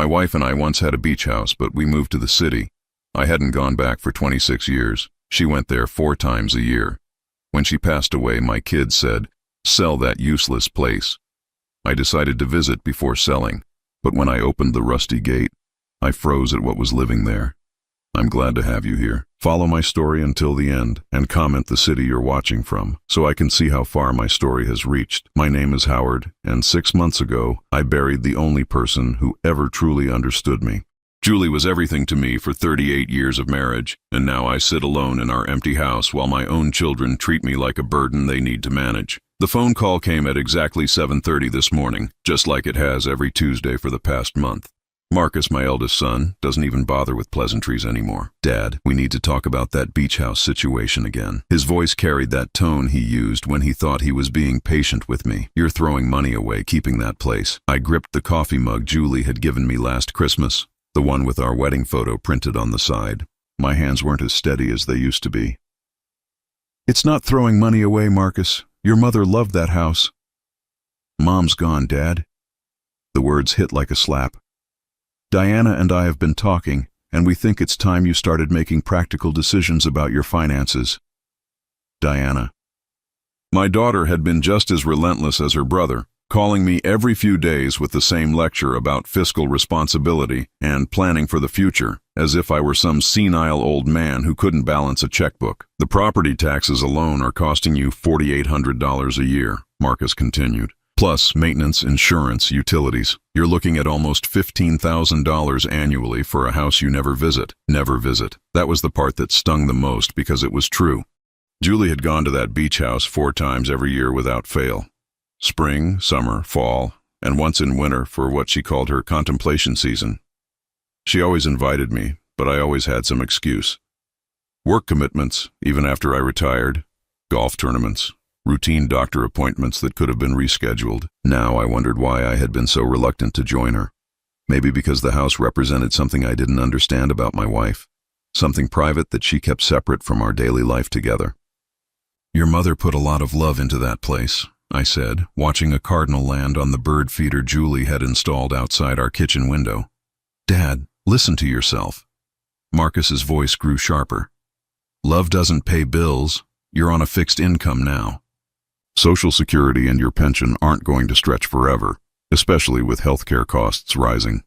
My wife and I once had a beach house, but we moved to the city. I hadn't gone back for 26 years. She went there 4 times a year. When she passed away, my kids said, "Sell that useless place." I decided to visit before selling, but when I opened the rusty gate, I froze at what was living there. I'm glad to have you here. Follow my story until the end and comment the city you're watching from so I can see how far my story has reached. My name is Howard, and 6 months ago, I buried the only person who ever truly understood me. Julie was everything to me for 38 years of marriage, and now I sit alone in our empty house while my own children treat me like a burden they need to manage. The phone call came at exactly 7:30 this morning, just like it has every Tuesday for the past month. Marcus, my eldest son, doesn't even bother with pleasantries anymore. "Dad, we need to talk about that beach house situation again." His voice carried that tone he used when he thought he was being patient with me. "You're throwing money away keeping that place." I gripped the coffee mug Julie had given me last Christmas, the one with our wedding photo printed on the side. My hands weren't as steady as they used to be. "It's not throwing money away, Marcus. Your mother loved that house." "Mom's gone, Dad." The words hit like a slap. "Diana and I have been talking, and we think it's time you started making practical decisions about your finances." Diana. My daughter had been just as relentless as her brother, calling me every few days with the same lecture about fiscal responsibility and planning for the future, as if I were some senile old man who couldn't balance a checkbook. "The property taxes alone are costing you $4,800 a year," Marcus continued. "Plus maintenance, insurance, utilities. You're looking at almost $15,000 annually for a house you never visit." Never visit. That was the part that stung the most because it was true. Julie had gone to that beach house 4 times every year without fail. Spring, summer, fall, and once in winter for what she called her contemplation season. She always invited me, but I always had some excuse. Work commitments, even after I retired, golf tournaments, routine doctor appointments that could have been rescheduled. Now I wondered why I had been so reluctant to join her. Maybe because the house represented something I didn't understand about my wife, something private that she kept separate from our daily life together. "Your mother put a lot of love into that place," I said, watching a cardinal land on the bird feeder Julie had installed outside our kitchen window. "Dad, listen to yourself." Marcus's voice grew sharper. "Love doesn't pay bills. You're on a fixed income now. Social Security and your pension aren't going to stretch forever, especially with healthcare costs rising."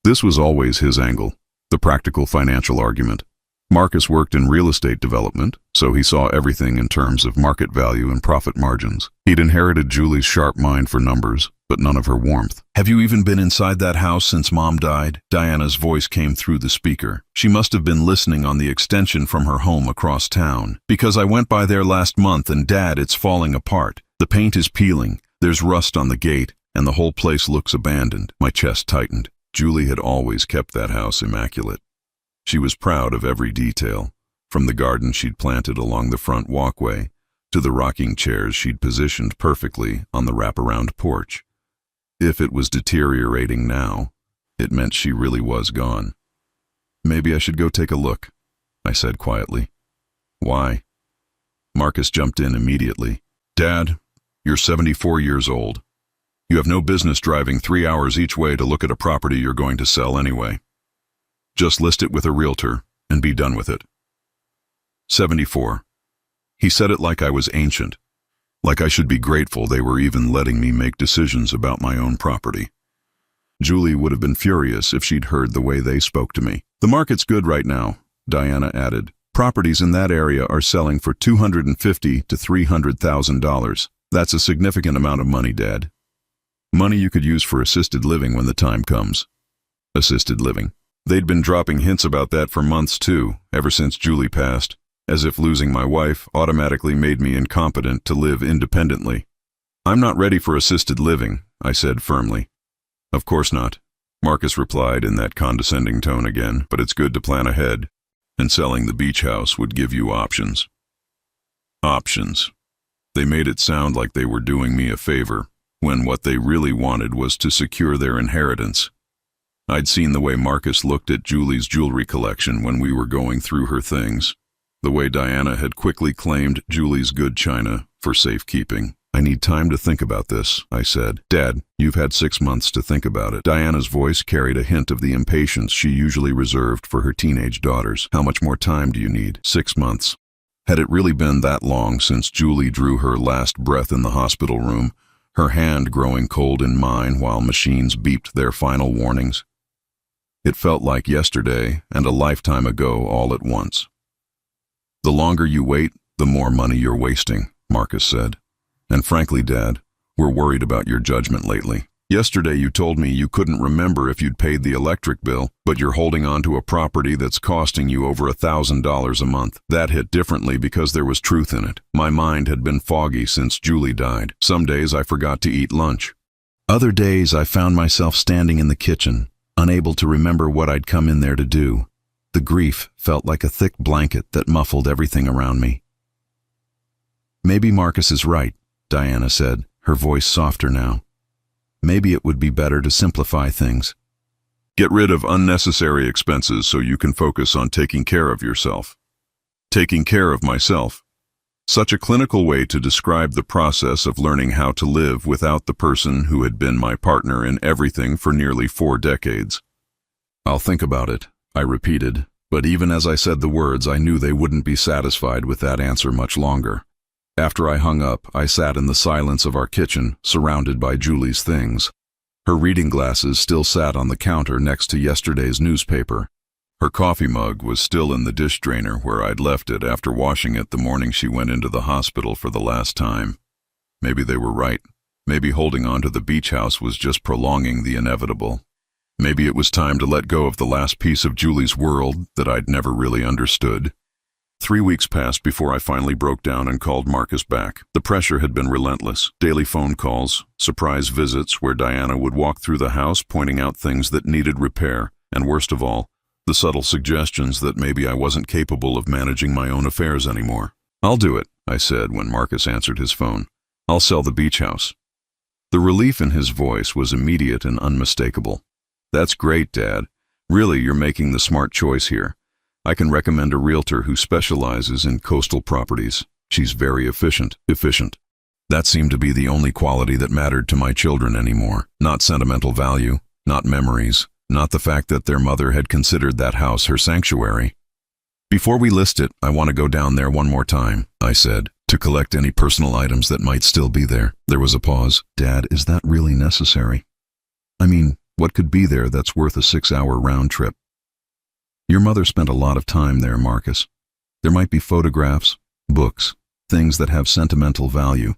This was always his angle, the practical financial argument. Marcus worked in real estate development, so he saw everything in terms of market value and profit margins. He'd inherited Julie's sharp mind for numbers, but none of her warmth. "Have you even been inside that house since Mom died?" Diana's voice came through the speaker. She must have been listening on the extension from her home across town. "Because I went by there last month, and Dad, it's falling apart. The paint is peeling, there's rust on the gate, and the whole place looks abandoned." My chest tightened. Julie had always kept that house immaculate. She was proud of every detail, from the garden she'd planted along the front walkway to the rocking chairs she'd positioned perfectly on the wraparound porch. If it was deteriorating now, it meant she really was gone. "Maybe I should go take a look," I said quietly. "Why?" Marcus jumped in immediately. "Dad, you're 74 years old. You have no business driving 3 hours each way to look at a property you're going to sell anyway. Just list it with a realtor and be done with it." 74. He said it like I was ancient, like I should be grateful they were even letting me make decisions about my own property. Julie would have been furious if she'd heard the way they spoke to me. "The market's good right now," Diana added. "Properties in that area are selling for $250,000 to $300,000. That's a significant amount of money, Dad. Money you could use for assisted living when the time comes." Assisted living. They'd been dropping hints about that for months too, ever since Julie passed, as if losing my wife automatically made me incompetent to live independently. "I'm not ready for assisted living," I said firmly. "Of course not," Marcus replied in that condescending tone again, "but it's good to plan ahead, and selling the beach house would give you options." Options. They made it sound like they were doing me a favor, when what they really wanted was to secure their inheritance. I'd seen the way Marcus looked at Julie's jewelry collection when we were going through her things, the way Diana had quickly claimed Julie's good china for safekeeping. I need time to think about this, I said. Dad, you've had 6 months to think about it. Diana's voice carried a hint of the impatience she usually reserved for her teenage daughters. How much more time do you need? 6 months. Had it really been that long since Julie drew her last breath in the hospital room, her hand growing cold in mine while machines beeped their final warnings? It felt like yesterday and a lifetime ago all at once. The longer you wait, the more money you're wasting, Marcus said. And frankly, Dad, we're worried about your judgment lately. Yesterday you told me you couldn't remember if you'd paid the electric bill, but you're holding on to a property that's costing you over $1,000 a month. That hit differently because there was truth in it. My mind had been foggy since Julie died. Some days I forgot to eat lunch. Other days I found myself standing in the kitchen, unable to remember what I'd come in there to do. The grief felt like a thick blanket that muffled everything around me. Maybe Marcus is right, Diana said, her voice softer now. Maybe it would be better to simplify things. Get rid of unnecessary expenses so you can focus on taking care of yourself. Taking care of myself. Such a clinical way to describe the process of learning how to live without the person who had been my partner in everything for nearly 4 decades. I'll think about it, I repeated, but even as I said the words, I knew they wouldn't be satisfied with that answer much longer. After I hung up, I sat in the silence of our kitchen, surrounded by Julie's things. Her reading glasses still sat on the counter next to yesterday's newspaper. Her coffee mug was still in the dish drainer where I'd left it after washing it the morning she went into the hospital for the last time. Maybe they were right. Maybe holding on to the beach house was just prolonging the inevitable. Maybe it was time to let go of the last piece of Julie's world that I'd never really understood. 3 weeks passed before I finally broke down and called Marcus back. The pressure had been relentless. Daily phone calls, surprise visits where Diana would walk through the house pointing out things that needed repair, and worst of all, the subtle suggestions that maybe I wasn't capable of managing my own affairs anymore. I'll do it, I said when Marcus answered his phone. I'll sell the beach house. The relief in his voice was immediate and unmistakable. That's great, Dad. Really, you're making the smart choice here. I can recommend a realtor who specializes in coastal properties. She's very efficient. That seemed to be the only quality that mattered to my children anymore. Not sentimental value, not memories, not the fact that their mother had considered that house her sanctuary. Before we list it, I want to go down there one more time, I said, to collect any personal items that might still be there. There was a pause. Dad, is that really necessary? I mean, what could be there that's worth a 6-hour round trip? Your mother spent a lot of time there, Marcus. There might be photographs, books, things that have sentimental value.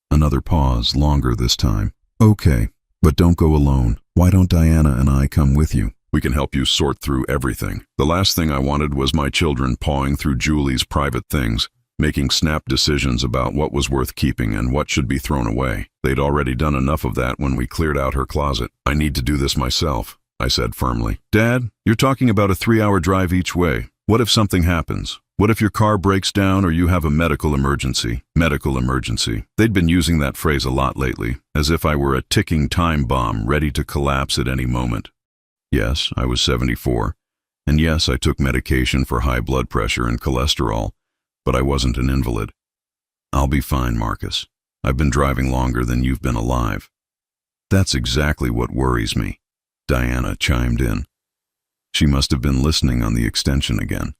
Another pause, longer this time. Okay, but don't go alone. Why don't Diana and I come with you? We can help you sort through everything. The last thing I wanted was my children pawing through Julie's private things, making snap decisions about what was worth keeping and what should be thrown away. They'd already done enough of that when we cleared out her closet. I need to do this myself, I said firmly. Dad, you're talking about a 3-hour drive each way. What if something happens? What if your car breaks down or you have a medical emergency? Medical emergency. They'd been using that phrase a lot lately, as if I were a ticking time bomb ready to collapse at any moment. Yes, I was 74, and yes, I took medication for high blood pressure and cholesterol, but I wasn't an invalid. I'll be fine, Marcus. I've been driving longer than you've been alive. That's exactly what worries me, Diana chimed in. She must have been listening on the extension again.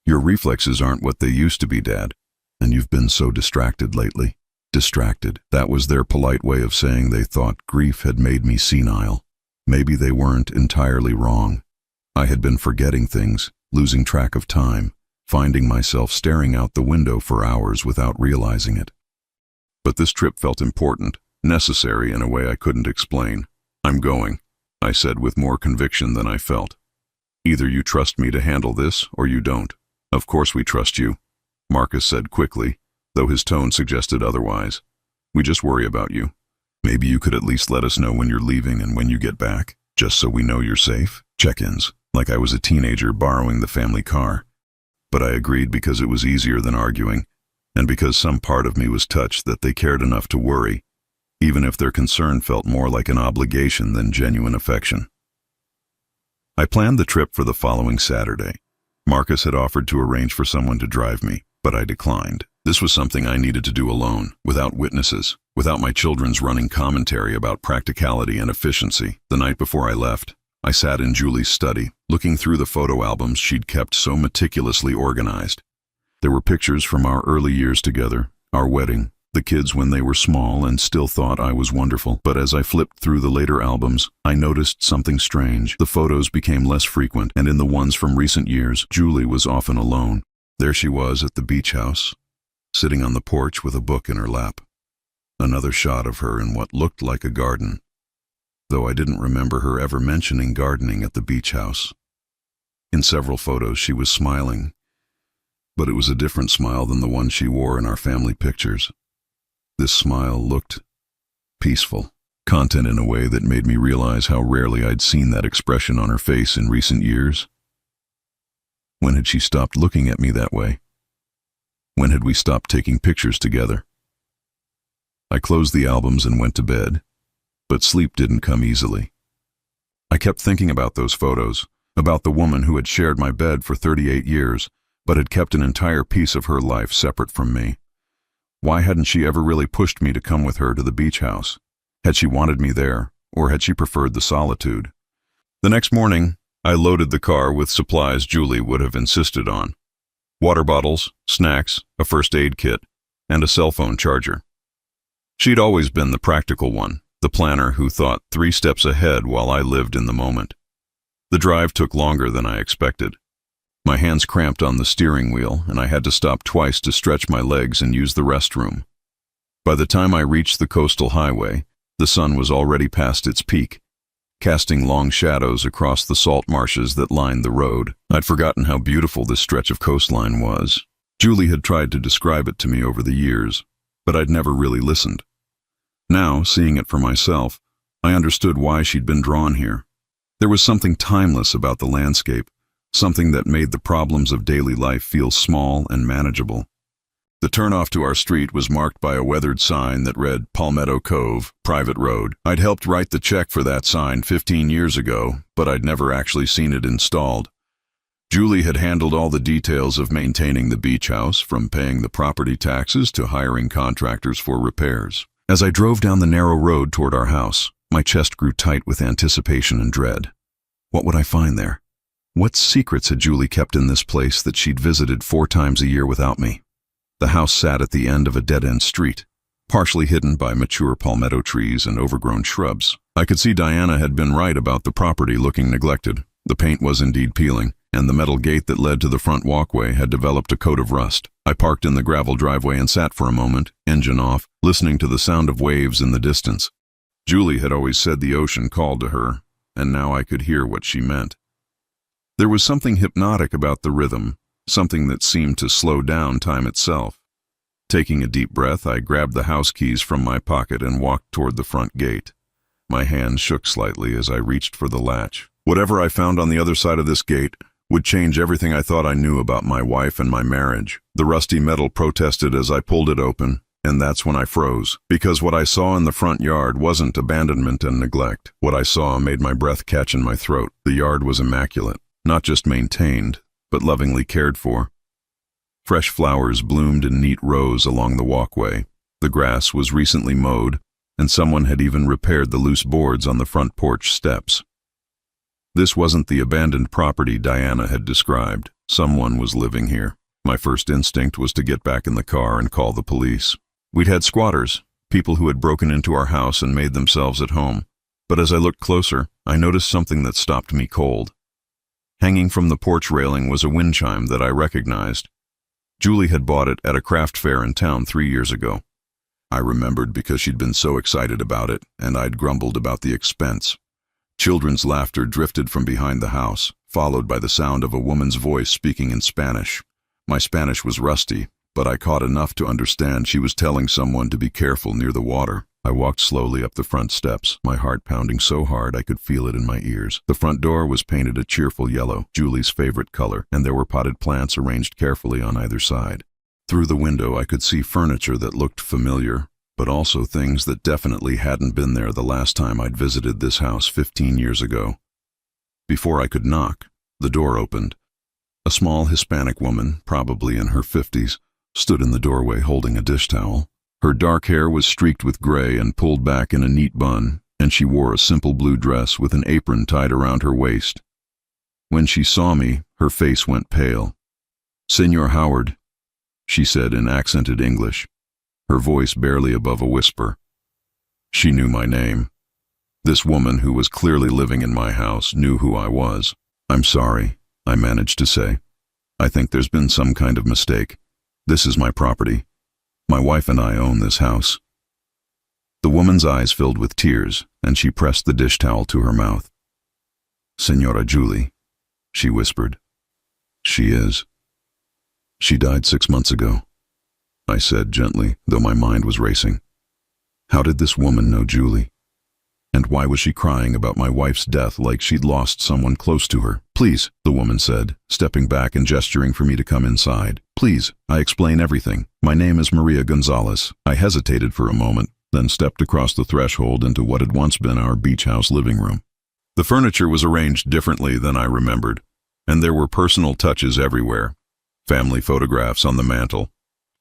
Your reflexes aren't what they used to be, Dad, and you've been so distracted lately. Distracted. That was their polite way of saying they thought grief had made me senile. Maybe they weren't entirely wrong. I had been forgetting things, losing track of time, finding myself staring out the window for hours without realizing it. But this trip felt important, necessary in a way I couldn't explain. I'm going, I said with more conviction than I felt. Either you trust me to handle this, or you don't. Of course we trust you, Marcus said quickly, though his tone suggested otherwise. We just worry about you. Maybe you could at least let us know when you're leaving and when you get back, just so we know you're safe. Check-ins, like I was a teenager borrowing the family car. But I agreed because it was easier than arguing, and because some part of me was touched that they cared enough to worry, even if their concern felt more like an obligation than genuine affection. I planned the trip for the following Saturday. Marcus had offered to arrange for someone to drive me, but I declined. This was something I needed to do alone, without witnesses, without my children's running commentary about practicality and efficiency. The night before I left, I sat in Julie's study, looking through the photo albums she'd kept so meticulously organized. There were pictures from our early years together, our wedding, the kids when they were small and still thought I was wonderful. But as I flipped through the later albums, I noticed something strange. The photos became less frequent, and in the ones from recent years, Julie was often alone. There she was at the beach house, sitting on the porch with a book in her lap. Another shot of her in what looked like a garden, though I didn't remember her ever mentioning gardening at the beach house. In several photos she was smiling, but it was a different smile than the one she wore in our family pictures. This smile looked peaceful, content in a way that made me realize how rarely I'd seen that expression on her face in recent years. When had she stopped looking at me that way? When had we stopped taking pictures together? I closed the albums and went to bed, but sleep didn't come easily. I kept thinking about those photos, about the woman who had shared my bed for 38 years, but had kept an entire piece of her life separate from me. Why hadn't she ever really pushed me to come with her to the beach house? Had she wanted me there, or had she preferred the solitude? The next morning, I loaded the car with supplies Julie would have insisted on. Water bottles, snacks, a first aid kit, and a cell phone charger. She'd always been the practical one, the planner who thought 3 steps ahead while I lived in the moment. The drive took longer than I expected. My hands cramped on the steering wheel, and I had to stop twice to stretch my legs and use the restroom. By the time I reached the coastal highway, the sun was already past its peak, casting long shadows across the salt marshes that lined the road. I'd forgotten how beautiful this stretch of coastline was. Julie had tried to describe it to me over the years, but I'd never really listened. Now, seeing it for myself, I understood why she'd been drawn here. There was something timeless about the landscape, something that made the problems of daily life feel small and manageable. The turnoff to our street was marked by a weathered sign that read Palmetto Cove, Private Road. I'd helped write the check for that sign 15 years ago, but I'd never actually seen it installed. Julie had handled all the details of maintaining the beach house, from paying the property taxes to hiring contractors for repairs. As I drove down the narrow road toward our house, my chest grew tight with anticipation and dread. What would I find there? What secrets had Julie kept in this place that she'd visited 4 times a year without me? The house sat at the end of a dead-end street, partially hidden by mature palmetto trees and overgrown shrubs. I could see Diana had been right about the property looking neglected. The paint was indeed peeling, and the metal gate that led to the front walkway had developed a coat of rust. I parked in the gravel driveway and sat for a moment, engine off, listening to the sound of waves in the distance. Julie had always said the ocean called to her, and now I could hear what she meant. There was something hypnotic about the rhythm, something that seemed to slow down time itself. Taking a deep breath, I grabbed the house keys from my pocket and walked toward the front gate. My hand shook slightly as I reached for the latch. Whatever I found on the other side of this gate would change everything I thought I knew about my wife and my marriage. The rusty metal protested as I pulled it open, and that's when I froze, because what I saw in the front yard wasn't abandonment and neglect. What I saw made my breath catch in my throat. The yard was immaculate. Not just maintained, but lovingly cared for. Fresh flowers bloomed in neat rows along the walkway. The grass was recently mowed, and someone had even repaired the loose boards on the front porch steps. This wasn't the abandoned property Diana had described. Someone was living here. My first instinct was to get back in the car and call the police. We'd had squatters, people who had broken into our house and made themselves at home. But as I looked closer, I noticed something that stopped me cold. Hanging from the porch railing was a wind chime that I recognized. Julie had bought it at a craft fair in town 3 years ago. I remembered because she'd been so excited about it, and I'd grumbled about the expense. Children's laughter drifted from behind the house, followed by the sound of a woman's voice speaking in Spanish. My Spanish was rusty, but I caught enough to understand she was telling someone to be careful near the water. I walked slowly up the front steps, my heart pounding so hard I could feel it in my ears. The front door was painted a cheerful yellow, Julie's favorite color, and there were potted plants arranged carefully on either side. Through the window I could see furniture that looked familiar, but also things that definitely hadn't been there the last time I'd visited this house 15 years ago. Before I could knock, the door opened. A small Hispanic woman, probably in her 50s, stood in the doorway holding a dish towel. Her dark hair was streaked with gray and pulled back in a neat bun, and she wore a simple blue dress with an apron tied around her waist. When she saw me, her face went pale. "Senor Howard," she said in accented English, her voice barely above a whisper. She knew my name. This woman who was clearly living in my house knew who I was. "I'm sorry," I managed to say. "I think there's been some kind of mistake. This is my property. My wife and I own this house." The woman's eyes filled with tears, and she pressed the dish towel to her mouth. "Senora Julie," she whispered. "She is. She died 6 months ago," I said gently, though my mind was racing. How did this woman know Julie? And why was she crying about my wife's death like she'd lost someone close to her? "Please," the woman said, stepping back and gesturing for me to come inside. "Please, I explain everything. My name is Maria Gonzalez." I hesitated for a moment, then stepped across the threshold into what had once been our beach house living room. The furniture was arranged differently than I remembered, and there were personal touches everywhere. Family photographs on the mantel,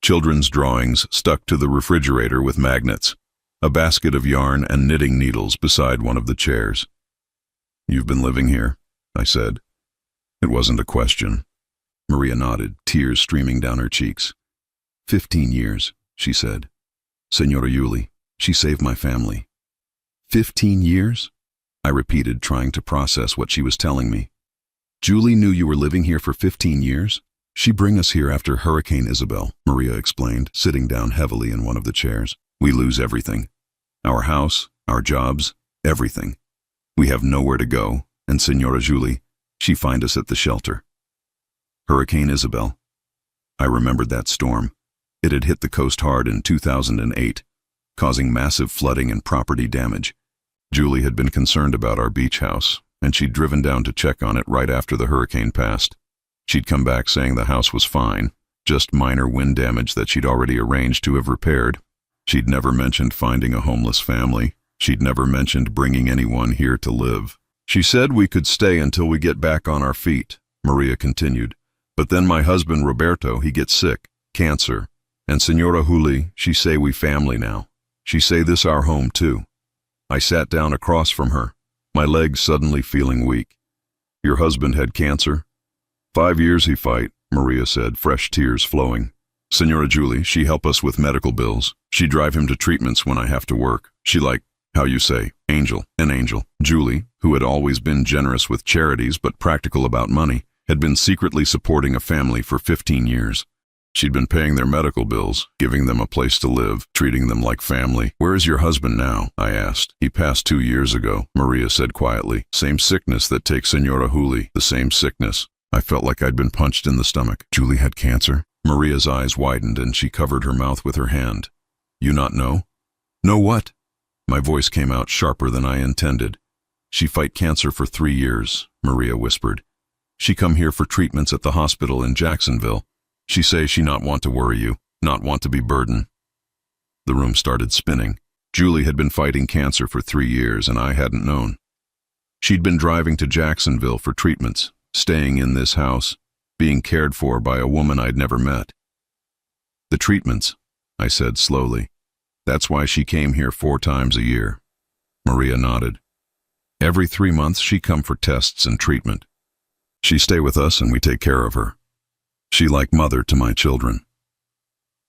children's drawings stuck to the refrigerator with magnets, a basket of yarn and knitting needles beside one of the chairs. "You've been living here?" I said. It wasn't a question. Maria nodded, tears streaming down her cheeks. 15 years, she said. "Senora Julie, she saved my family." 15 years? I repeated, trying to process what she was telling me. "Julie knew you were living here for 15 years? She bring us here after Hurricane Isabel," Maria explained, sitting down heavily in one of the chairs. "We lose everything. Our house, our jobs, everything. We have nowhere to go, and Senora Julie, she find us at the shelter." Hurricane Isabel. I remembered that storm. It had hit the coast hard in 2008, causing massive flooding and property damage. Julie had been concerned about our beach house, and she'd driven down to check on it right after the hurricane passed. She'd come back saying the house was fine, just minor wind damage that she'd already arranged to have repaired. She'd never mentioned finding a homeless family. She'd never mentioned bringing anyone here to live. "She said we could stay until we get back on our feet," Maria continued. "But then my husband Roberto, he gets sick, cancer. And Senora Julie, she say we family now. She say this our home too." I sat down across from her, my legs suddenly feeling weak. "Your husband had cancer?" 5 years he fight," Maria said, fresh tears flowing. "Senora Julie, she help us with medical bills. She drive him to treatments when I have to work. She like, how you say, an angel." Julie, who had always been generous with charities but practical about money, had been secretly supporting a family for 15 years. She'd been paying their medical bills, giving them a place to live, treating them like family. "Where is your husband now?" I asked. "He passed 2 years ago," Maria said quietly. "Same sickness that takes Senora Julie, the same sickness." I felt like I'd been punched in the stomach. Julie had cancer? Maria's eyes widened and she covered her mouth with her hand. "You not know?" "Know what?" My voice came out sharper than I intended. "She fight cancer for 3 years," Maria whispered. "She come here for treatments at the hospital in Jacksonville. She say she not want to worry you, not want to be burden." The room started spinning. Julie had been fighting cancer for 3 years and I hadn't known. She'd been driving to Jacksonville for treatments, staying in this house, being cared for by a woman I'd never met. "The treatments," I said slowly. "That's why she came here 4 times a year." Maria nodded. "Every 3 months she come for tests and treatment. She stay with us and we take care of her. She like mother to my children."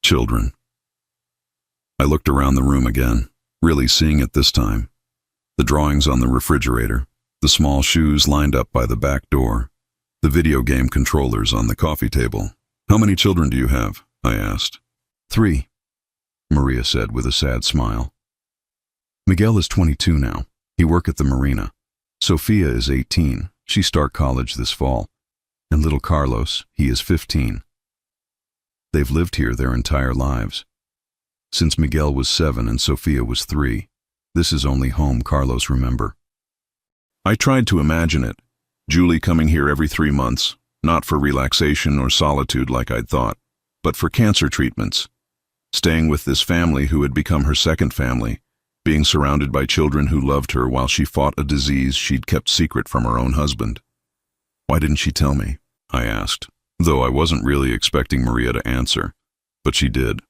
Children. I looked around the room again, really seeing it this time. The drawings on the refrigerator, the small shoes lined up by the back door, the video game controllers on the coffee table. "How many children do you have?" I asked. 3, Maria said with a sad smile. "Miguel is 22 now. He work at the marina. Sophia is 18. She start college this fall. And little Carlos, he is 15. They've lived here their entire lives. Since Miguel was 7 and Sophia was 3, this is only home Carlos remember." I tried to imagine it. Julie coming here every 3 months, not for relaxation or solitude like I'd thought, but for cancer treatments. Staying with this family who had become her second family, being surrounded by children who loved her while she fought a disease she'd kept secret from her own husband. "Why didn't she tell me?" I asked, though I wasn't really expecting Maria to answer. but she did.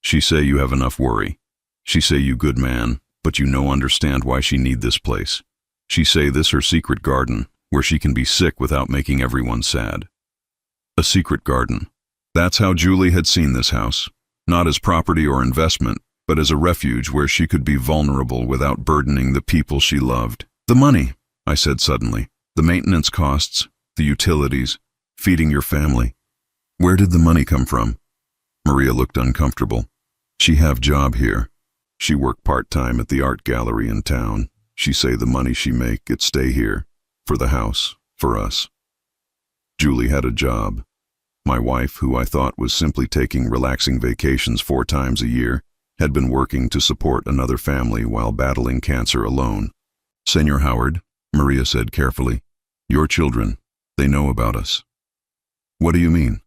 She say you have enough worry. She say you good man, but you no understand why she need this place. She say this her secret garden, where she can be sick without making everyone sad. A secret garden. That's how Julie had seen this house, not as property or investment, but as a refuge where she could be vulnerable without burdening the people she loved. The money, I said suddenly. The maintenance costs, the utilities, feeding your family. Where did the money come from? Maria looked uncomfortable. She have job here. She work part-time at the art gallery in town. She say the money she make, it stay here. For the house, for us. Julie had a job. My wife, who I thought was simply taking relaxing vacations 4 times a year, had been working to support another family while battling cancer alone. Senor Howard, Maria said carefully, your children, they know about us. What do you mean?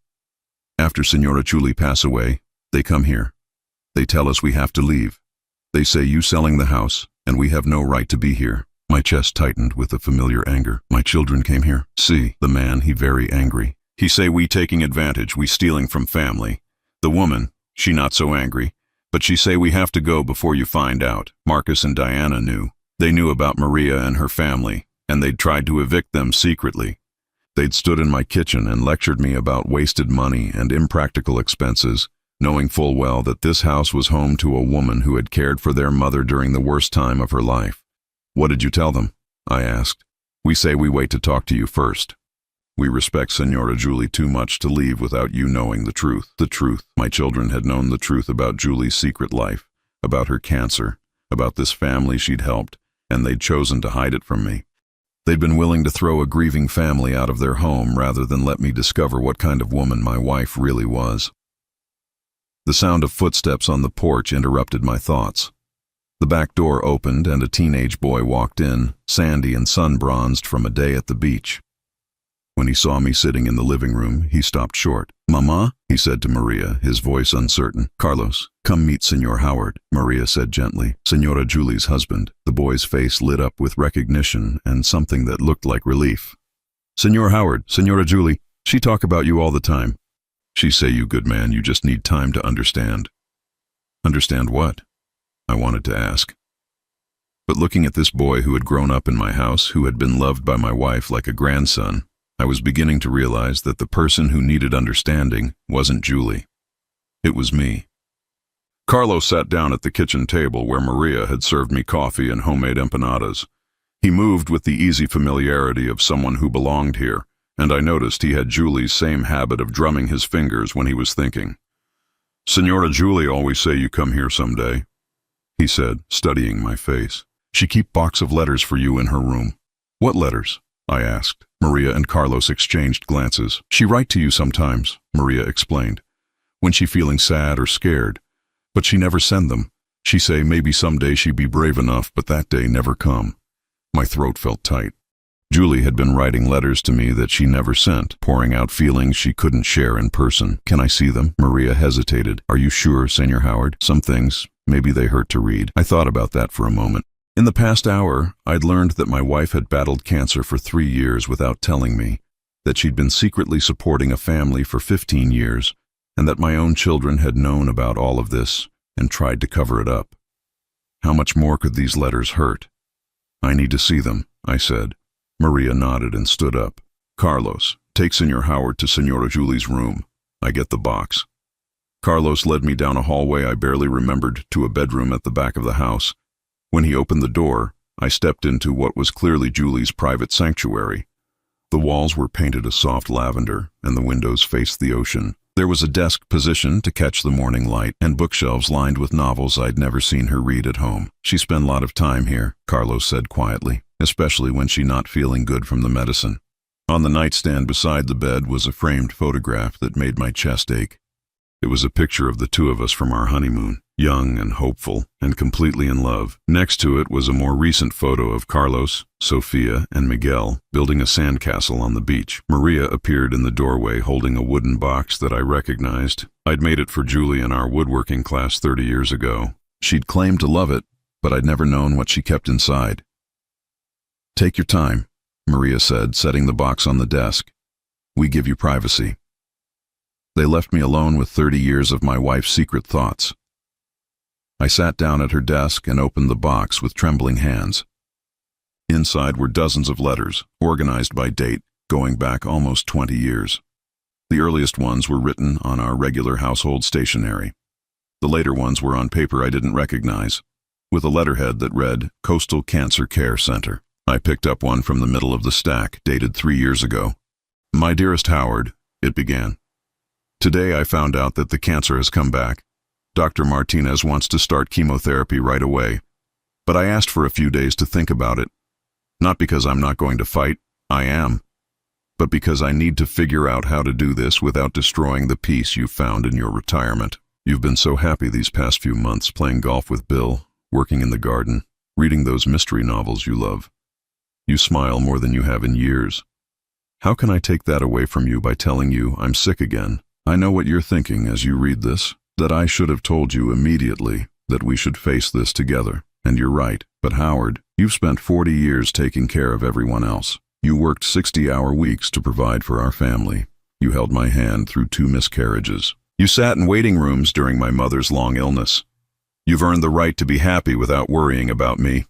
After Senora Julie pass away, they come here. They tell us we have to leave. They say you selling the house, and we have no right to be here. My chest tightened with a familiar anger. My children came here. See, the man, he very angry. He say we taking advantage, we stealing from family. The woman, she not so angry, but she say we have to go before you find out. Marcus and Diana knew. They knew about Maria and her family, and they'd tried to evict them secretly. They'd stood in my kitchen and lectured me about wasted money and impractical expenses, knowing full well that this house was home to a woman who had cared for their mother during the worst time of her life. What did you tell them? I asked. We say we wait to talk to you first. We respect Senora Julie too much to leave without you knowing the truth. The truth. My children had known the truth about Julie's secret life, about her cancer, about this family she'd helped, and they'd chosen to hide it from me. They'd been willing to throw a grieving family out of their home rather than let me discover what kind of woman my wife really was. The sound of footsteps on the porch interrupted my thoughts. The back door opened and a teenage boy walked in, sandy and sun-bronzed from a day at the beach. When he saw me sitting in the living room, he stopped short. Mama, he said to Maria, his voice uncertain. Carlos, come meet Senor Howard, Maria said gently. Senora Julie's husband. The boy's face lit up with recognition and something that looked like relief. Senor Howard, Senora Julie, she talk about you all the time. She say you good man, you just need time to understand. Understand what? I wanted to ask. But looking at this boy who had grown up in my house, who had been loved by my wife like a grandson, I was beginning to realize that the person who needed understanding wasn't Julie. It was me. Carlos sat down at the kitchen table where Maria had served me coffee and homemade empanadas. He moved with the easy familiarity of someone who belonged here, and I noticed he had Julie's same habit of drumming his fingers when he was thinking. Senora Julie always say you come here someday, he said, studying my face. She keep box of letters for you in her room. What letters? I asked. Maria and Carlos exchanged glances. She write to you sometimes, Maria explained, when she feeling sad or scared. But she never send them. She say maybe someday she be brave enough, but that day never come. My throat felt tight. Julie had been writing letters to me that she never sent, pouring out feelings she couldn't share in person. Can I see them? Maria hesitated. Are you sure, Senor Howard? Some things, maybe they hurt to read. I thought about that for a moment. In the past hour, I'd learned that my wife had battled cancer for 3 years without telling me, that she'd been secretly supporting a family for 15 years, and that my own children had known about all of this and tried to cover it up. How much more could these letters hurt? I need to see them, I said. Maria nodded and stood up. Carlos, take Senor Howard to Senora Julie's room. I get the box. Carlos led me down a hallway I barely remembered to a bedroom at the back of the house. When he opened the door, I stepped into what was clearly Julie's private sanctuary. The walls were painted a soft lavender, and the windows faced the ocean. There was a desk positioned to catch the morning light, and bookshelves lined with novels I'd never seen her read at home. She spent a lot of time here, Carlos said quietly, especially when she not feeling good from the medicine. On the nightstand beside the bed was a framed photograph that made my chest ache. It was a picture of the 2 of us from our honeymoon, young and hopeful and completely in love. Next to it was a more recent photo of Carlos, Sofia, and Miguel building a sandcastle on the beach. Maria appeared in the doorway holding a wooden box that I recognized. I'd made it for Julie in our woodworking class 30 years ago. She'd claimed to love it, but I'd never known what she kept inside. Take your time, Maria said, setting the box on the desk. We give you privacy. They left me alone with 30 years of my wife's secret thoughts. I sat down at her desk and opened the box with trembling hands. Inside were dozens of letters, organized by date, going back almost 20 years. The earliest ones were written on our regular household stationery. The later ones were on paper I didn't recognize, with a letterhead that read, Coastal Cancer Care Center. I picked up one from the middle of the stack, dated 3 years ago. My dearest Howard, it began. Today I found out that the cancer has come back. Dr. Martinez wants to start chemotherapy right away, but I asked for a few days to think about it. Not because I'm not going to fight, I am, but because I need to figure out how to do this without destroying the peace you found in your retirement. You've been so happy these past few months, playing golf with Bill, working in the garden, reading those mystery novels you love. You smile more than you have in years. How can I take that away from you by telling you I'm sick again? I know what you're thinking as you read this, that I should have told you immediately that we should face this together. And you're right, but Howard, you've spent 40 years taking care of everyone else. You worked 60-hour weeks to provide for our family. You held my hand through 2 miscarriages. You sat in waiting rooms during my mother's long illness. You've earned the right to be happy without worrying about me.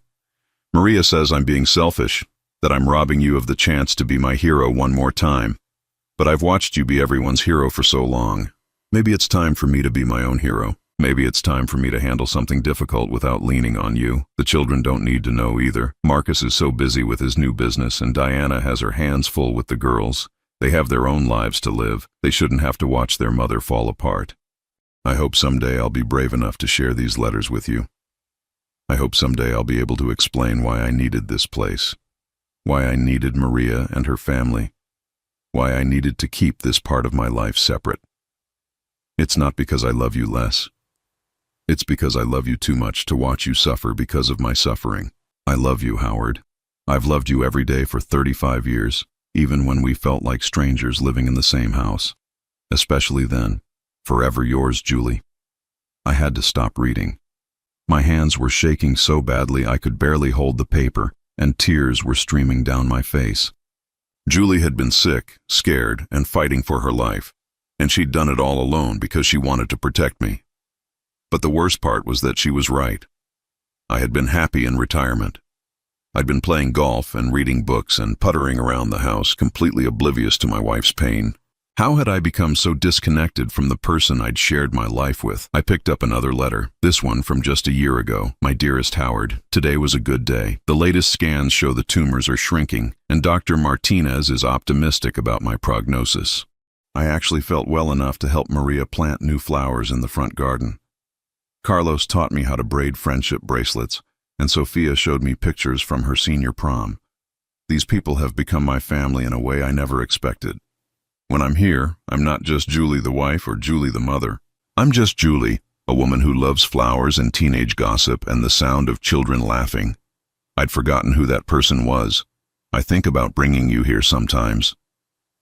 Maria says I'm being selfish, that I'm robbing you of the chance to be my hero one more time. But I've watched you be everyone's hero for so long. Maybe it's time for me to be my own hero. Maybe it's time for me to handle something difficult without leaning on you. The children don't need to know either. Marcus is so busy with his new business, and Diana has her hands full with the girls. They have their own lives to live. They shouldn't have to watch their mother fall apart. I hope someday I'll be brave enough to share these letters with you. I hope someday I'll be able to explain why I needed this place, why I needed Maria and her family, why I needed to keep this part of my life separate. It's not because I love you less. It's because I love you too much to watch you suffer because of my suffering. I love you, Howard. I've loved you every day for 35 years, even when we felt like strangers living in the same house. Especially then. Forever yours, Julie. I had to stop reading. My hands were shaking so badly I could barely hold the paper, and tears were streaming down my face. Julie had been sick, scared, and fighting for her life, and she'd done it all alone because she wanted to protect me. But the worst part was that she was right. I had been happy in retirement. I'd been playing golf and reading books and puttering around the house, completely oblivious to my wife's pain. How had I become so disconnected from the person I'd shared my life with? I picked up another letter, this one from just a year ago. My dearest Howard, today was a good day. The latest scans show the tumors are shrinking, and Dr. Martinez is optimistic about my prognosis. I actually felt well enough to help Maria plant new flowers in the front garden. Carlos taught me how to braid friendship bracelets, and Sophia showed me pictures from her senior prom. These people have become my family in a way I never expected. When I'm here, I'm not just Julie the wife or Julie the mother. I'm just Julie, a woman who loves flowers and teenage gossip and the sound of children laughing. I'd forgotten who that person was. I think about bringing you here sometimes.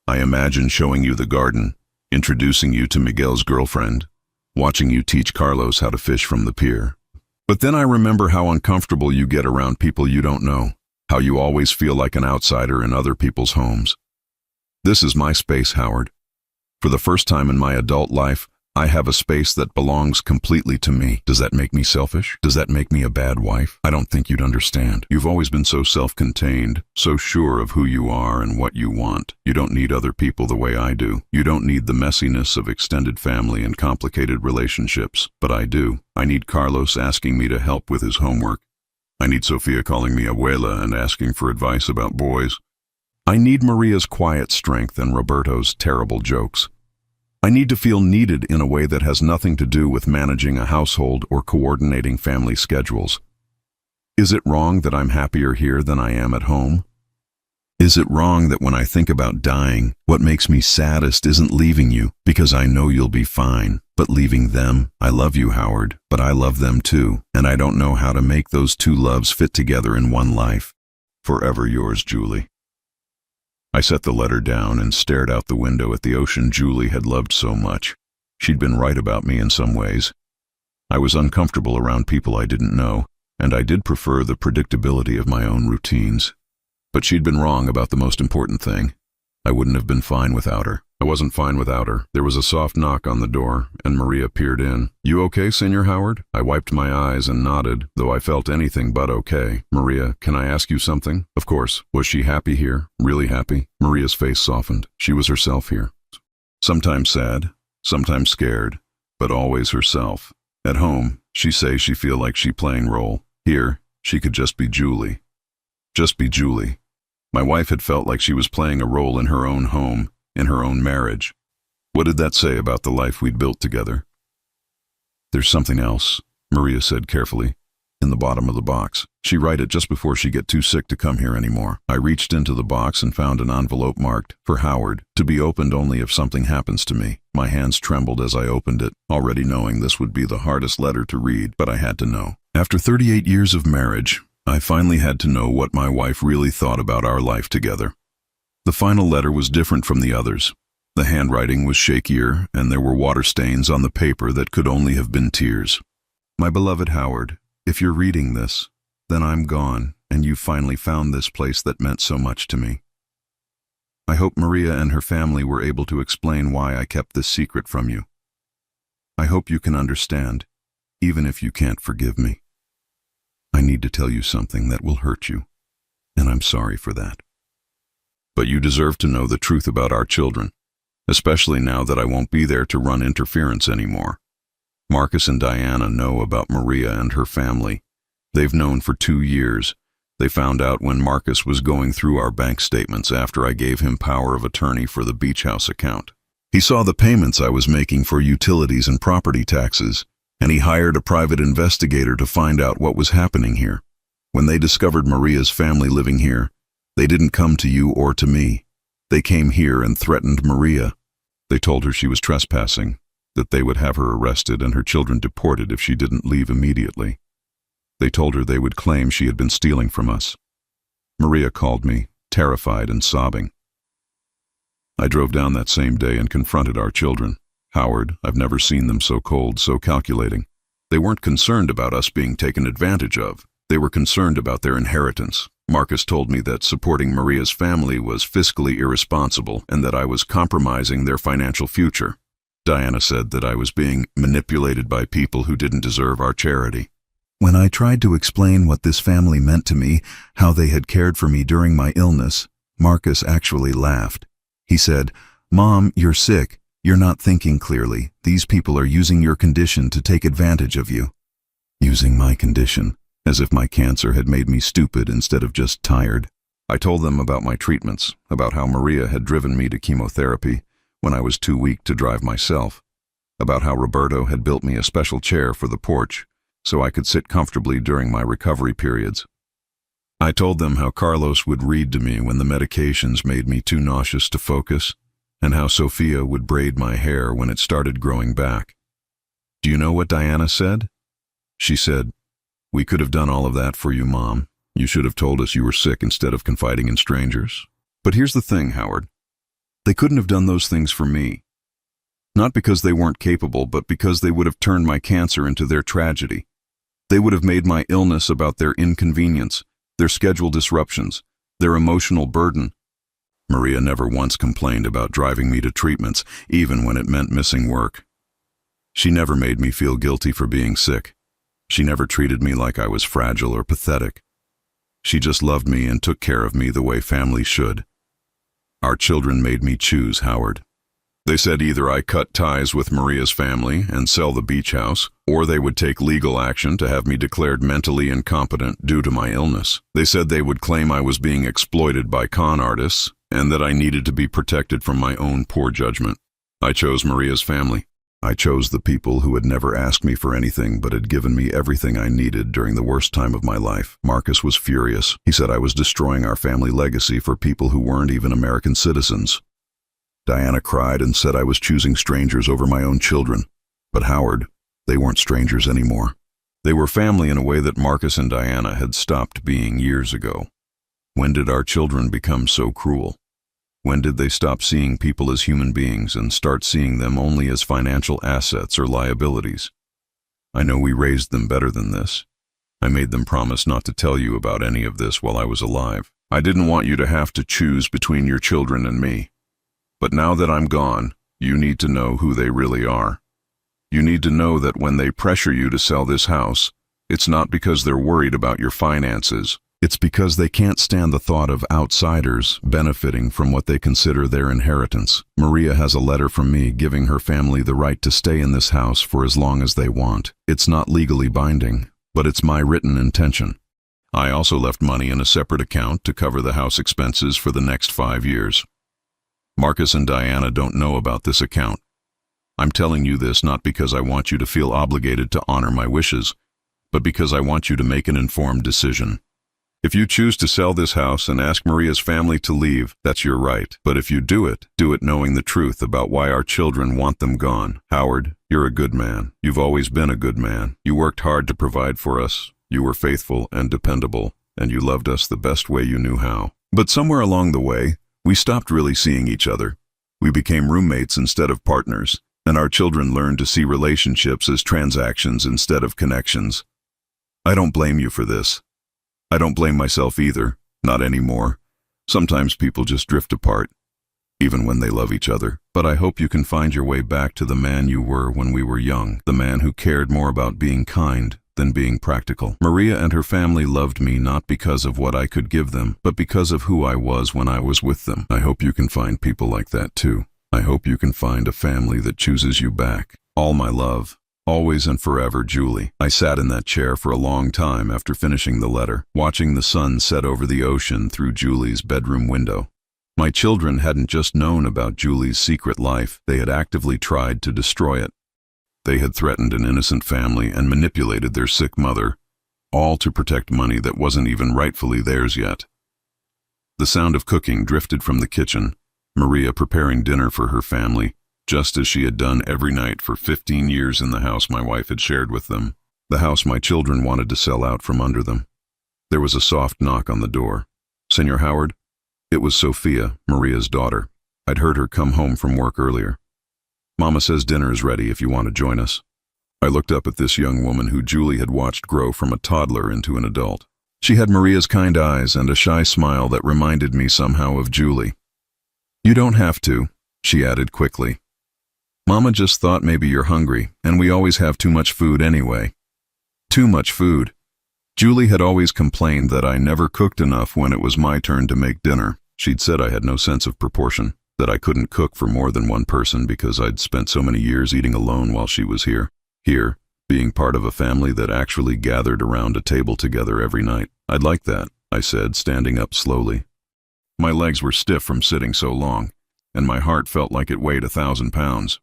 I imagine showing you the garden, introducing you to Miguel's girlfriend, watching you teach Carlos how to fish from the pier. But then I remember how uncomfortable you get around people you don't know, how you always feel like an outsider in other people's homes. This is my space, Howard. For the first time in my adult life, I have a space that belongs completely to me. Does that make me selfish? Does that make me a bad wife? I don't think you'd understand. You've always been so self-contained, so sure of who you are and what you want. You don't need other people the way I do. You don't need the messiness of extended family and complicated relationships. But I do. I need Carlos asking me to help with his homework. I need Sophia calling me abuela and asking for advice about boys. I need Maria's quiet strength and Roberto's terrible jokes. I need to feel needed in a way that has nothing to do with managing a household or coordinating family schedules. Is it wrong that I'm happier here than I am at home? Is it wrong that when I think about dying, what makes me saddest isn't leaving you, because I know you'll be fine, but leaving them? I love you, Howard, but I love them too, and I don't know how to make those two loves fit together in one life. Forever yours, Julie. I set the letter down and stared out the window at the ocean Julie had loved so much. She'd been right about me in some ways. I was uncomfortable around people I didn't know, and I did prefer the predictability of my own routines. But she'd been wrong about the most important thing. I wouldn't have been fine without her. I wasn't fine without her. There was a soft knock on the door, and Maria peered in. "You okay, Senor Howard?" I wiped my eyes and nodded, though I felt anything but okay. "Maria, can I ask you something?" "Of course." "Was she happy here? Really happy?" Maria's face softened. She was herself here. Sometimes sad, sometimes scared, but always herself. At home, she says she feel like she playing role. Here, she could just be Julie. Just be Julie. My wife had felt like she was playing a role in her own home, in her own marriage. What did that say about the life we'd built together? "There's something else," Maria said carefully. "In the bottom of the box. She write it just before she get too sick to come here anymore." I reached into the box and found an envelope marked, "For Howard, to be opened only if something happens to me." My hands trembled as I opened it, already knowing this would be the hardest letter to read, but I had to know. After 38 years of marriage, I finally had to know what my wife really thought about our life together. The final letter was different from the others. The handwriting was shakier, and there were water stains on the paper that could only have been tears. "My beloved Howard, if you're reading this, then I'm gone, and you finally found this place that meant so much to me. I hope Maria and her family were able to explain why I kept this secret from you. I hope you can understand, even if you can't forgive me. I need to tell you something that will hurt you, and I'm sorry for that. But you deserve to know the truth about our children, especially now that I won't be there to run interference anymore. Marcus and Diana know about Maria and her family. They've known for 2 years. They found out when Marcus was going through our bank statements after I gave him power of attorney for the beach house account. He saw the payments I was making for utilities and property taxes, and he hired a private investigator to find out what was happening here. When they discovered Maria's family living here, they didn't come to you or to me. They came here and threatened Maria. They told her she was trespassing, that they would have her arrested and her children deported if she didn't leave immediately. They told her they would claim she had been stealing from us. Maria called me, terrified and sobbing. I drove down that same day and confronted our children. Howard, I've never seen them so cold, so calculating. They weren't concerned about us being taken advantage of. They were concerned about their inheritance. Marcus told me that supporting Maria's family was fiscally irresponsible and that I was compromising their financial future. Diana said that I was being manipulated by people who didn't deserve our charity. When I tried to explain what this family meant to me, how they had cared for me during my illness, Marcus actually laughed. He said, "Mom, you're sick. You're not thinking clearly. These people are using your condition to take advantage of you." Using my condition, as if my cancer had made me stupid instead of just tired. I told them about my treatments, about how Maria had driven me to chemotherapy when I was too weak to drive myself, about how Roberto had built me a special chair for the porch so I could sit comfortably during my recovery periods. I told them how Carlos would read to me when the medications made me too nauseous to focus, and how Sophia would braid my hair when it started growing back. Do you know what Diana said? She said, "We could have done all of that for you, Mom. You should have told us you were sick instead of confiding in strangers." But here's the thing, Howard. They couldn't have done those things for me. Not because they weren't capable, but because they would have turned my cancer into their tragedy. They would have made my illness about their inconvenience, their schedule disruptions, their emotional burden. Maria never once complained about driving me to treatments, even when it meant missing work. She never made me feel guilty for being sick. She never treated me like I was fragile or pathetic. She just loved me and took care of me the way families should. Our children made me choose, Howard. They said either I cut ties with Maria's family and sell the beach house, or they would take legal action to have me declared mentally incompetent due to my illness. They said they would claim I was being exploited by con artists and that I needed to be protected from my own poor judgment. I chose Maria's family. I chose the people who had never asked me for anything but had given me everything I needed during the worst time of my life. Marcus was furious. He said I was destroying our family legacy for people who weren't even American citizens. Diana cried and said I was choosing strangers over my own children. But Howard, they weren't strangers anymore. They were family in a way that Marcus and Diana had stopped being years ago. When did our children become so cruel? When did they stop seeing people as human beings and start seeing them only as financial assets or liabilities? I know we raised them better than this. I made them promise not to tell you about any of this while I was alive. I didn't want you to have to choose between your children and me. But now that I'm gone, you need to know who they really are. You need to know that when they pressure you to sell this house, it's not because they're worried about your finances. It's because they can't stand the thought of outsiders benefiting from what they consider their inheritance. Maria has a letter from me giving her family the right to stay in this house for as long as they want. It's not legally binding, but it's my written intention. I also left money in a separate account to cover the house expenses for the next 5 years. Marcus and Diana don't know about this account. I'm telling you this not because I want you to feel obligated to honor my wishes, but because I want you to make an informed decision. If you choose to sell this house and ask Maria's family to leave, that's your right. But if you do it knowing the truth about why our children want them gone. Howard, you're a good man. You've always been a good man. You worked hard to provide for us. You were faithful and dependable, and you loved us the best way you knew how. But somewhere along the way, we stopped really seeing each other. We became roommates instead of partners, and our children learned to see relationships as transactions instead of connections. I don't blame you for this. I don't blame myself either, not anymore. Sometimes people just drift apart, even when they love each other. But I hope you can find your way back to the man you were when we were young, the man who cared more about being kind than being practical. Maria and her family loved me not because of what I could give them, but because of who I was when I was with them. I hope you can find people like that too. I hope you can find a family that chooses you back. All my love. Always and forever, Julie. I sat in that chair for a long time after finishing the letter, watching the sun set over the ocean through Julie's bedroom window. My children hadn't just known about Julie's secret life, they had actively tried to destroy it. They had threatened an innocent family and manipulated their sick mother, all to protect money that wasn't even rightfully theirs yet. The sound of cooking drifted from the kitchen, Maria preparing dinner for her family, just as she had done every night for 15 years in the house my wife had shared with them, the house my children wanted to sell out from under them. There was a soft knock on the door. "Senor Howard?" It was Sophia, Maria's daughter. I'd heard her come home from work earlier. "Mama says dinner is ready if you want to join us." I looked up at this young woman who Julie had watched grow from a toddler into an adult. She had Maria's kind eyes and a shy smile that reminded me somehow of Julie. "You don't have to," she added quickly. "Mama just thought maybe you're hungry, and we always have too much food anyway." Too much food. Julie had always complained that I never cooked enough when it was my turn to make dinner. She'd said I had no sense of proportion, that I couldn't cook for more than one person because I'd spent so many years eating alone while she was here. Here, being part of a family that actually gathered around a table together every night. "I'd like that," I said, standing up slowly. My legs were stiff from sitting so long, and my heart felt like it weighed 1,000 pounds.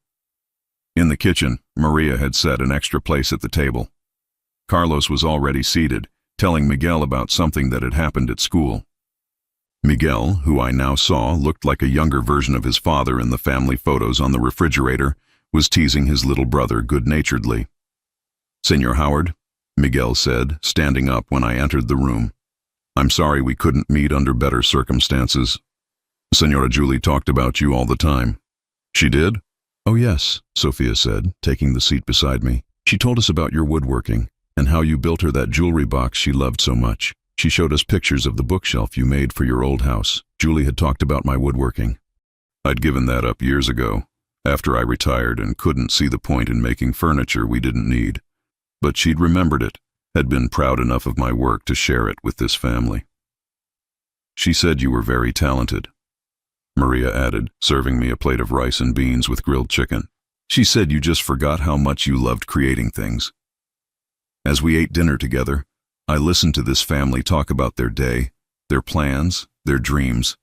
In the kitchen, Maria had set an extra place at the table. Carlos was already seated, telling Miguel about something that had happened at school. Miguel, who I now saw looked like a younger version of his father in the family photos on the refrigerator, was teasing his little brother good-naturedly. "Senor Howard," Miguel said, standing up when I entered the room. "I'm sorry we couldn't meet under better circumstances. Senora Julie talked about you all the time." "She did?" "Oh yes," Sophia said, taking the seat beside me. "She told us about your woodworking, and how you built her that jewelry box she loved so much. She showed us pictures of the bookshelf you made for your old house. Julie had talked about my woodworking." I'd given that up years ago, after I retired and couldn't see the point in making furniture we didn't need. But she'd remembered it, had been proud enough of my work to share it with this family. "She said you were very talented," Maria added, serving me a plate of rice and beans with grilled chicken. "She said you just forgot how much you loved creating things." As we ate dinner together, I listened to this family talk about their day, their plans, their dreams.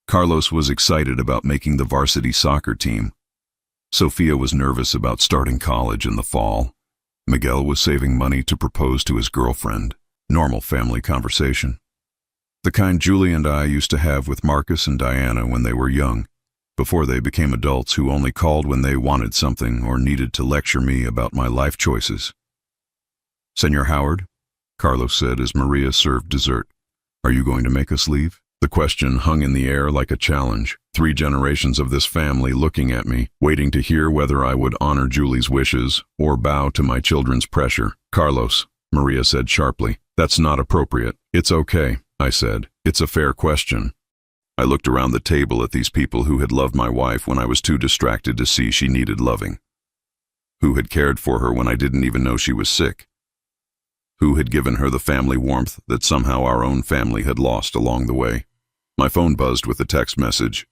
Carlos was excited about making the varsity soccer team. Sophia was nervous about starting college in the fall. Miguel was saving money to propose to his girlfriend. Normal family conversation. The kind Julie and I used to have with Marcus and Diana when they were young, before they became adults who only called when they wanted something or needed to lecture me about my life choices. "Senor Howard," Carlos said as Maria served dessert, "are you going to make us leave?" The question hung in the air like a challenge. 3 generations of this family looking at me, waiting to hear whether I would honor Julie's wishes or bow to my children's pressure. "Carlos," Maria said sharply, "that's not appropriate." "It's okay," I said. "It's a fair question." I looked around the table at these people who had loved my wife when I was too distracted to see she needed loving. Who had cared for her when I didn't even know she was sick? Who had given her the family warmth that somehow our own family had lost along the way? My phone buzzed with a text message.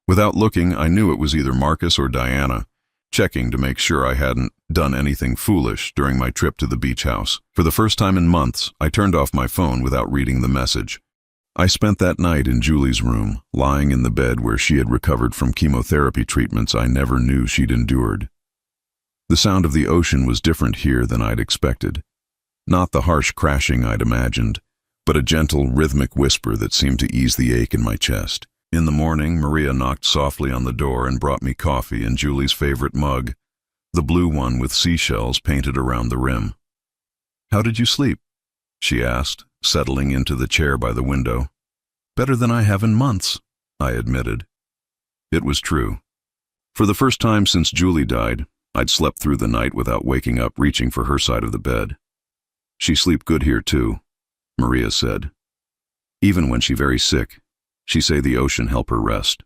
Without looking, I knew it was either Marcus or Diana, checking to make sure I hadn't done anything foolish during my trip to the beach house. For the first time in months, I turned off my phone without reading the message. I spent that night in Julie's room, lying in the bed where she had recovered from chemotherapy treatments I never knew she'd endured. The sound of the ocean was different here than I'd expected. Not the harsh crashing I'd imagined, but a gentle, rhythmic whisper that seemed to ease the ache in my chest. In the morning, Maria knocked softly on the door and brought me coffee in Julie's favorite mug, the blue one with seashells painted around the rim. "How did you sleep?" she asked, settling into the chair by the window. "Better than I have in months," I admitted. It was true. For the first time since Julie died, I'd slept through the night without waking up reaching for her side of the bed. "She sleep good here too," Maria said. "Even when she very sick, she say the ocean help her rest."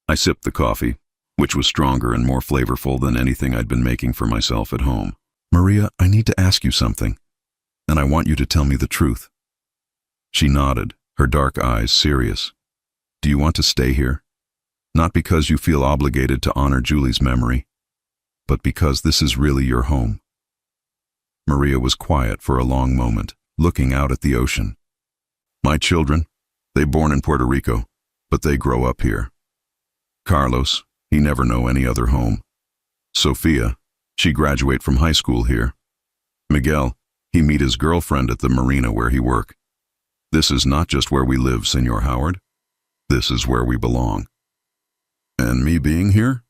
I sipped the coffee, which was stronger and more flavorful than anything I'd been making for myself at home. "Maria, I need to ask you something, and I want you to tell me the truth." She nodded, her dark eyes serious. "Do you want to stay here? Not because you feel obligated to honor Julie's memory, but because this is really your home." Maria was quiet for a long moment, looking out at the ocean. "My children, they born in Puerto Rico, but they grow up here. Carlos, he never know any other home. Sophia, she graduate from high school here. Miguel, he meet his girlfriend at the marina where he work. This is not just where we live, Senor Howard. This is where we belong." "And me being here?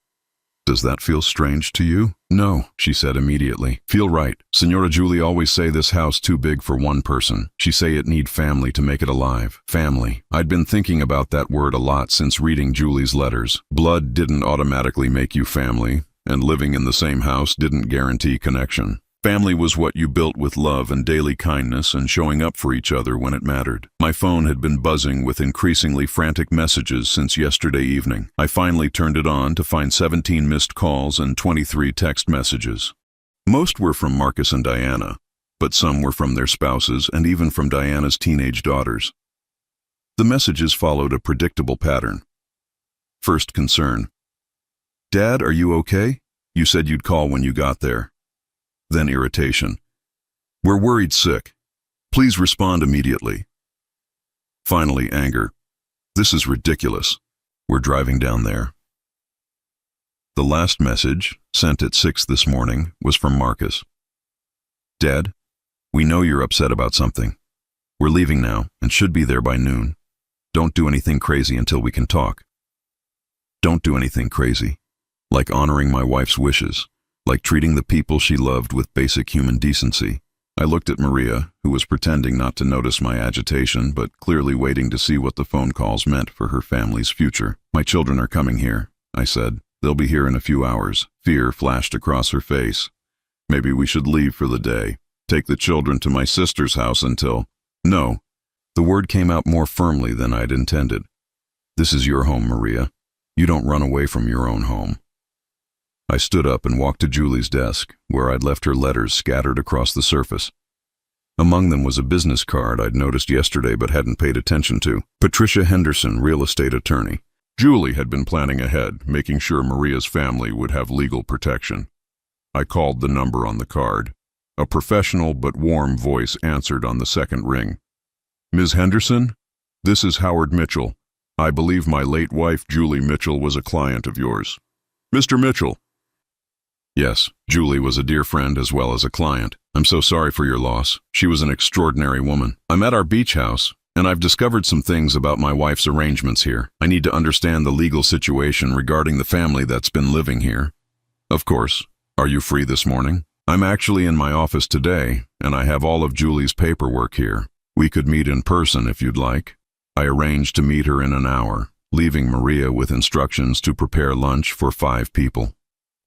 Does that feel strange to you?" "No," she said immediately. "Feel right. Senora Julie always say this house too big for one person. She say it need family to make it alive. Family. I'd been thinking about that word a lot since reading Julie's letters. Blood didn't automatically make you family, and living in the same house didn't guarantee connection. Family was what you built with love and daily kindness and showing up for each other when it mattered." My phone had been buzzing with increasingly frantic messages since yesterday evening. I finally turned it on to find 17 missed calls and 23 text messages. Most were from Marcus and Diana, but some were from their spouses and even from Diana's teenage daughters. The messages followed a predictable pattern. First concern. "Dad, are you okay? You said you'd call when you got there." Then irritation. "We're worried sick. Please respond immediately." Finally, anger. "This is ridiculous. We're driving down there." The last message, sent at 6 this morning, was from Marcus. "Dad, we know you're upset about something. We're leaving now and should be there by noon. Don't do anything crazy until we can talk." Don't do anything crazy. Like honoring my wife's wishes. Like treating the people she loved with basic human decency. I looked at Maria, who was pretending not to notice my agitation, but clearly waiting to see what the phone calls meant for her family's future. "My children are coming here," I said. "They'll be here in a few hours." Fear flashed across her face. "Maybe we should leave for the day. Take the children to my sister's house until—" "No." The word came out more firmly than I'd intended. "This is your home, Maria. You don't run away from your own home." I stood up and walked to Julie's desk, where I'd left her letters scattered across the surface. Among them was a business card I'd noticed yesterday but hadn't paid attention to. Patricia Henderson, real estate attorney. Julie had been planning ahead, making sure Maria's family would have legal protection. I called the number on the card. A professional but warm voice answered on the second ring. "Ms. Henderson, this is Howard Mitchell. I believe my late wife, Julie Mitchell, was a client of yours." "Mr. Mitchell." Yes, Julie was a dear friend as well as a client. "I'm so sorry for your loss. She was an extraordinary woman. I'm at our beach house, and I've discovered some things about my wife's arrangements here. I need to understand the legal situation regarding the family that's been living here." "Of course. Are you free this morning?" "I'm actually in my office today, and I have all of Julie's paperwork here. We could meet in person if you'd like." I arranged to meet her in an hour, leaving Maria with instructions to prepare lunch for 5 people.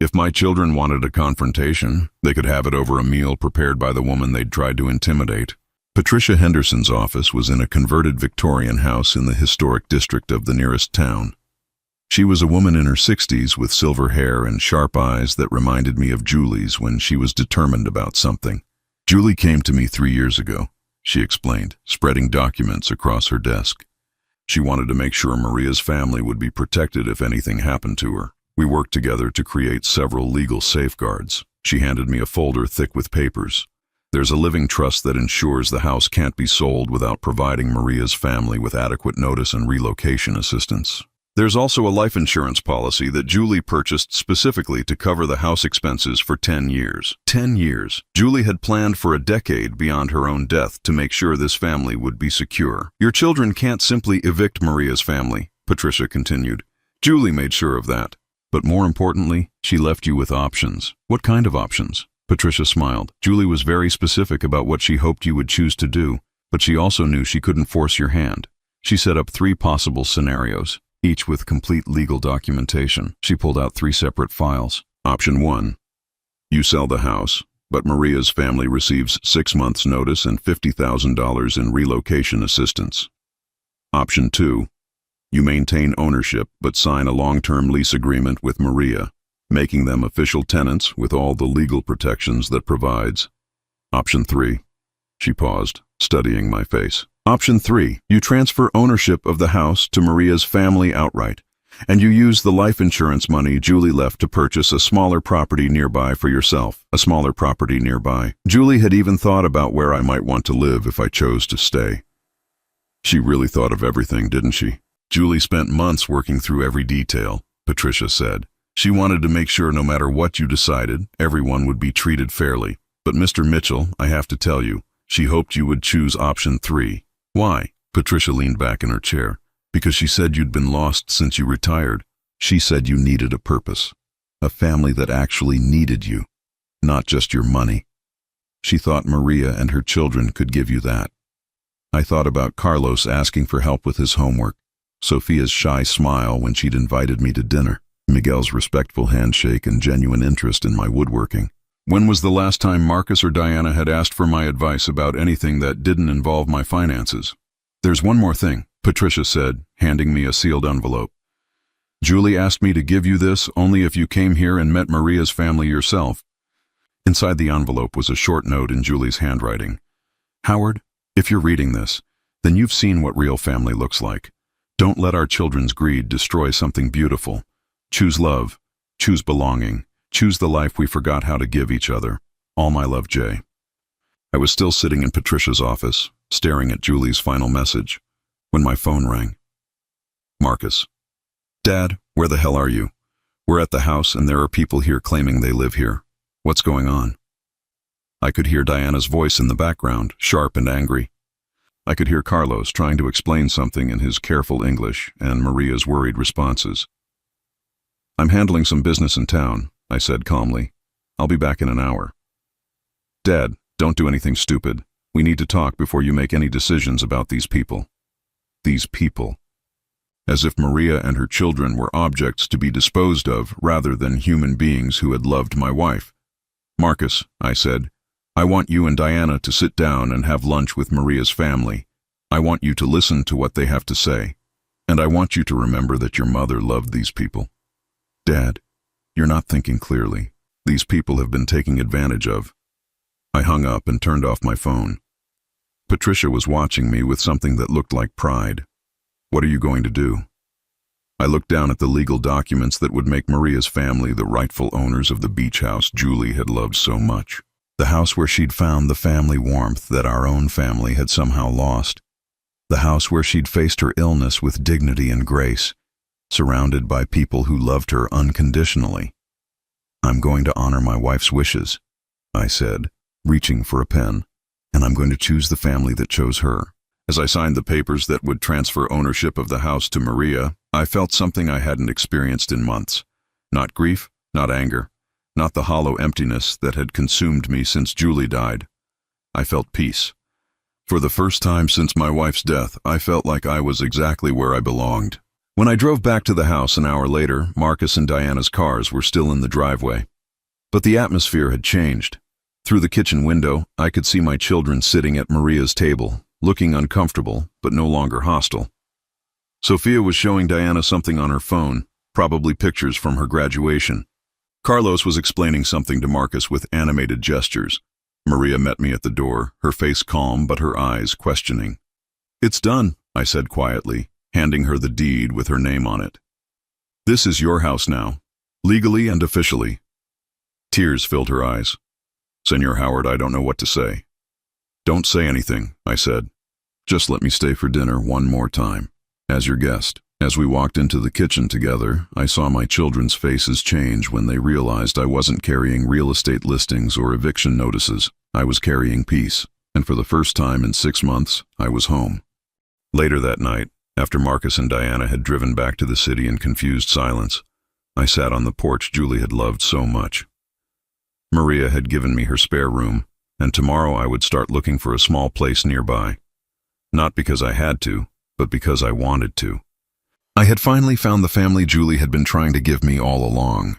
If my children wanted a confrontation, they could have it over a meal prepared by the woman they'd tried to intimidate. Patricia Henderson's office was in a converted Victorian house in the historic district of the nearest town. She was a woman in her 60s with silver hair and sharp eyes that reminded me of Julie's when she was determined about something. Julie came to me 3 years ago, she explained, spreading documents across her desk. She wanted to make sure Maria's family would be protected if anything happened to her. We worked together to create several legal safeguards. She handed me a folder thick with papers. There's a living trust that ensures the house can't be sold without providing Maria's family with adequate notice and relocation assistance. There's also a life insurance policy that Julie purchased specifically to cover the house expenses for 10 years. 10 years. Julie had planned for a decade beyond her own death to make sure this family would be secure. Your children can't simply evict Maria's family, Patricia continued. Julie made sure of that. But more importantly, she left you with options. What kind of options? Patricia smiled. Julie was very specific about what she hoped you would choose to do, but she also knew she couldn't force your hand. She set up 3 possible scenarios, each with complete legal documentation. She pulled out 3 separate files. Option 1. You sell the house, but Maria's family receives 6 months' notice and $50,000 in relocation assistance. Option 2. You maintain ownership but sign a long-term lease agreement with Maria, making them official tenants with all the legal protections that provides. Option 3. She paused, studying my face. Option 3. You transfer ownership of the house to Maria's family outright, and you use the life insurance money Julie left to purchase a smaller property nearby for yourself. A smaller property nearby. Julie had even thought about where I might want to live if I chose to stay. She really thought of everything, didn't she? Julie spent months working through every detail, Patricia said. She wanted to make sure no matter what you decided, everyone would be treated fairly. But Mr. Mitchell, I have to tell you, she hoped you would choose option 3. Why? Patricia leaned back in her chair. Because she said you'd been lost since you retired. She said you needed a purpose. A family that actually needed you, not just your money. She thought Maria and her children could give you that. I thought about Carlos asking for help with his homework, Sophia's shy smile when she'd invited me to dinner, Miguel's respectful handshake and genuine interest in my woodworking. When was the last time Marcus or Diana had asked for my advice about anything that didn't involve my finances? There's one more thing, Patricia said, handing me a sealed envelope. Julie asked me to give you this only if you came here and met Maria's family yourself. Inside the envelope was a short note in Julie's handwriting. Howard, if you're reading this, then you've seen what real family looks like. Don't let our children's greed destroy something beautiful. Choose love. Choose belonging. Choose the life we forgot how to give each other. All my love, Jay. I was still sitting in Patricia's office, staring at Julie's final message, when my phone rang. Marcus. Dad, where the hell are you? We're at the house and there are people here claiming they live here. What's going on? I could hear Diana's voice in the background, sharp and angry. I could hear Carlos trying to explain something in his careful English and Maria's worried responses. I'm handling some business in town, I said calmly. I'll be back in an hour. Dad, don't do anything stupid. We need to talk before you make any decisions about these people. These people. As if Maria and her children were objects to be disposed of rather than human beings who had loved my wife. Marcus, I said, I want you and Diana to sit down and have lunch with Maria's family. I want you to listen to what they have to say. And I want you to remember that your mother loved these people. Dad, you're not thinking clearly. These people have been taken advantage of. I hung up and turned off my phone. Patricia was watching me with something that looked like pride. What are you going to do? I looked down at the legal documents that would make Maria's family the rightful owners of the beach house Julie had loved so much. The house where she'd found the family warmth that our own family had somehow lost. The house where she'd faced her illness with dignity and grace, surrounded by people who loved her unconditionally. I'm going to honor my wife's wishes, I said, reaching for a pen, and I'm going to choose the family that chose her. As I signed the papers that would transfer ownership of the house to Maria, I felt something I hadn't experienced in months. Not grief, not anger, not the hollow emptiness that had consumed me since Julie died. I felt peace. For the first time since my wife's death, I felt like I was exactly where I belonged. When I drove back to the house an hour later, Marcus and Diana's cars were still in the driveway. But the atmosphere had changed. Through the kitchen window, I could see my children sitting at Maria's table, looking uncomfortable, but no longer hostile. Sophia was showing Diana something on her phone, probably pictures from her graduation. Carlos was explaining something to Marcus with animated gestures. Maria met me at the door, her face calm but her eyes questioning. "It's done," I said quietly, handing her the deed with her name on it. "This is your house now, legally and officially." Tears filled her eyes. "Senor Howard, I don't know what to say." "Don't say anything," I said. "Just let me stay for dinner one more time, as your guest." As we walked into the kitchen together, I saw my children's faces change when they realized I wasn't carrying real estate listings or eviction notices. I was carrying peace, and for the first time in 6 months, I was home. Later that night, after Marcus and Diana had driven back to the city in confused silence, I sat on the porch Julie had loved so much. Maria had given me her spare room, and tomorrow I would start looking for a small place nearby. Not because I had to, but because I wanted to. I had finally found the family Julie had been trying to give me all along.